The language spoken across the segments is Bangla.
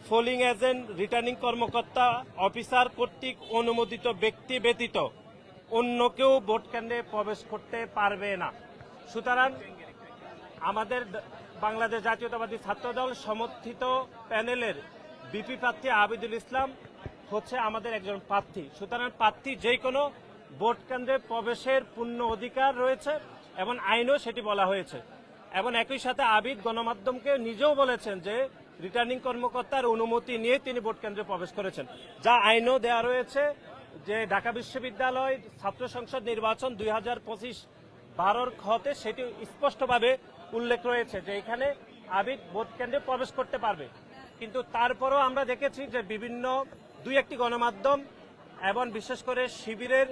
পোলিং এজেন্ট, রিটার্নিং কর্মকর্তা, অফিসার কর্তৃক অনুমোদিত ব্যক্তি ব্যতীত অন্য কেউ ভোট কেন্দ্রে প্রবেশ করতে পারবে না। সুতরাং আমাদের বাংলাদেশ জাতীয়তাবাদী ছাত্রদল সমর্থিত প্যানেলের বিপি প্রার্থী আবিদুল ইসলাম হচ্ছে আমাদের একজন প্রার্থী। সুতরাং প্রার্থী যে কোনো ভোট কেন্দ্রে প্রবেশের পূর্ণ অধিকার রয়েছে এবং আইনও সেটি বলা হয়েছে। এবং একই সাথে আবিদ গণমাধ্যমকে নিজেও বলেছেন যে রিটার্নিং কর্মকর্তার অনুমতি নিয়ে তিনি ভোট কেন্দ্রে প্রবেশ করেছেন, যা আইনও দেওয়া রয়েছে যে ঢাকা বিশ্ববিদ্যালয় ছাত্র সংসদ নির্বাচন 2025 12 খতে সেটি স্পষ্টভাবে উল্লেখ রয়েছে যে এখানে আবিদ ভোট কেন্দ্রে প্রবেশ করতে পারবে। কিন্তু তারপরও আমরা দেখেছি যে বিভিন্ন দুই একটি গণমাধ্যম এবং বিশেষ করে শিবিরের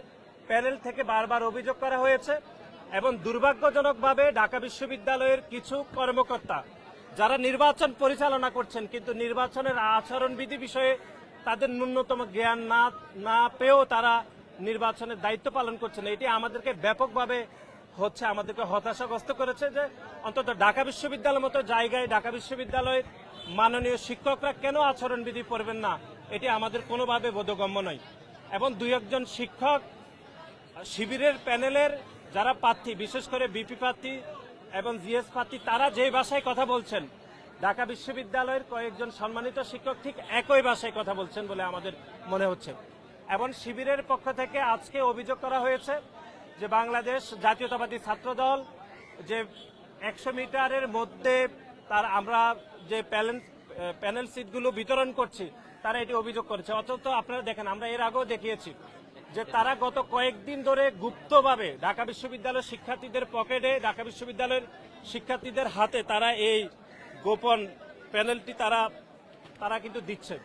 প্যানেল থেকে বারবার অভিযোগ করা হয়েছে এবং দুর্ভাগ্যজনকভাবে ঢাকা বিশ্ববিদ্যালয়ের কিছু কর্মকর্তা যারা নির্বাচন পরিচালনা করছেন কিন্তু নির্বাচনের আচরণবিধি বিষয়ে তাদের ন্যূনতম জ্ঞান না পেয়েও তারা নির্বাচনের দায়িত্ব পালন করছেন। এটি আমাদেরকে ব্যাপকভাবে আমাদেরকে হতাশাগ্রস্ত করেছে যে অন্তত ঢাকা বিশ্ববিদ্যালয়ের মতো জায়গায় ঢাকা বিশ্ববিদ্যালয়ের মাননীয় শিক্ষকরা কেন আচরণবিধি পড়বেন না, এটি আমাদের কোনোভাবে বোধগম্য নয়। এবং দুই একজন শিক্ষক শিবিরের প্যানেলের যারা প্রার্থী, বিশেষ করে বিপি প্রার্থী এবং জিএস প্রার্থী, তারা যে ভাষায় কথা বলছেন ঢাকা বিশ্ববিদ্যালয়ের কয়েকজন সম্মানিত শিক্ষক ঠিক একই ভাষায় কথা বলছেন বলে আমাদের মনে হচ্ছে। এবং শিবিরের পক্ষ থেকে আজকে অভিযোগ করা হয়েছে যে বাংলাদেশ জাতীয়তাবাদী ছাত্রদল যে 100 মিটারের মধ্যে আমরা যে প্যানেল সিটগুলো বিতরণ করছি তারা এটি অভিযোগ করেছে। অথচ আপনারা দেখেন, আমরা এর আগেও দেখিয়েছি যে তারা গত কয়েকদিন ধরে গুপ্তভাবে ঢাকা বিশ্ববিদ্যালয়ের শিক্ষার্থীদের পকেটে, ঢাকা বিশ্ববিদ্যালয়ের শিক্ষার্থীদের হাতে তারা এই গোপন প্যানেলটি তারা কিন্তু দিচ্ছে।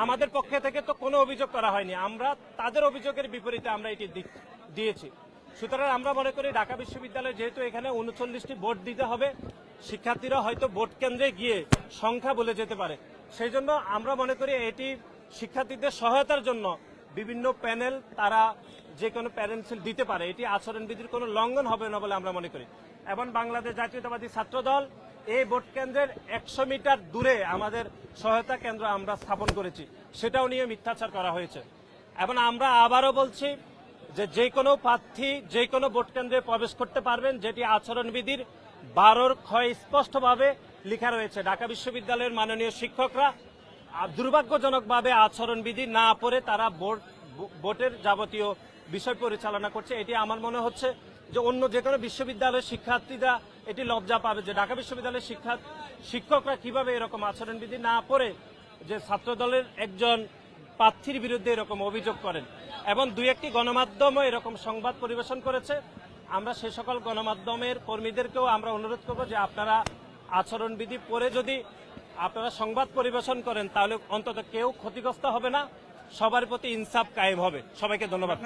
আমাদের পক্ষে থেকে তো কোনো অভিযোগ করা হয়নি, আমরা তাদের অভিযোগের বিপরীতে আমরা এটি দিয়েছি। সুতরাং আমরা মনে করি ঢাকা বিশ্ববিদ্যালয়ে যেহেতু এখানে 39টি ভোট দিতে হবে, শিক্ষার্থীরা হয়তো ভোট কেন্দ্রে গিয়ে সংখ্যা বলে যেতে পারে, সেই জন্য আমরা মনে করি এটি শিক্ষার্থীদের সহায়তার জন্য বিভিন্ন প্যানেল তারা যে কোনো প্যারেন্টস দিতে পারে, এটি আচরণবিধির কোনো লঙ্ঘন হবে না বলে আমরা মনে করি। এবং বাংলাদেশ জাতীয়তাবাদী ছাত্রদল এই ভোট কেন্দ্রের 100 মিটার দূরে আমাদের সহায়তা কেন্দ্র আমরা স্থাপন করেছি, সেটাও নিয়ে মিথ্যাচার করা হয়েছে। এবং আমরা আবারও বলছি যে যে কোনো প্রার্থী যে কোনো ভোট কেন্দ্রে প্রবেশ করতে পারবেন, যেটি আচরণবিধির 12 ক্ষয় স্পষ্টভাবে লেখা রয়েছে। ঢাকা বিশ্ববিদ্যালয়ের মাননীয় শিক্ষকরা দুর্ভাগ্যজনকভাবে আচরণবিধি না পড়ে তারা ভোটের যাবতীয় বিষয় পরিচালনা করছে। এটি আমার মনে হচ্ছে যে অন্য যে কোনো বিশ্ববিদ্যালয়ের শিক্ষার্থীরা এটি লজ্জা পাবে যে ঢাকা বিশ্ববিদ্যালয়ের শিক্ষকরা কিভাবে এরকম আচরণবিধি না পড়ে যে ছাত্রদলের একজন প্রার্থীর বিরুদ্ধে এরকম অভিযোগ করেন। এবং দুই একটি গণমাধ্যমও এরকম সংবাদ পরিবেশন করেছে। আমরা সে সকল গণমাধ্যমের কর্মীদেরকেও আমরা অনুরোধ করব যে আপনারা আচরণবিধি পড়ে যদি আপনারা সংবাদ পরিবেশন করেন তাহলে অন্তত কেউ ক্ষতিগ্রস্ত হবে না, সবার প্রতি ইনসাফ কায়েম হবে। সবাইকে ধন্যবাদ।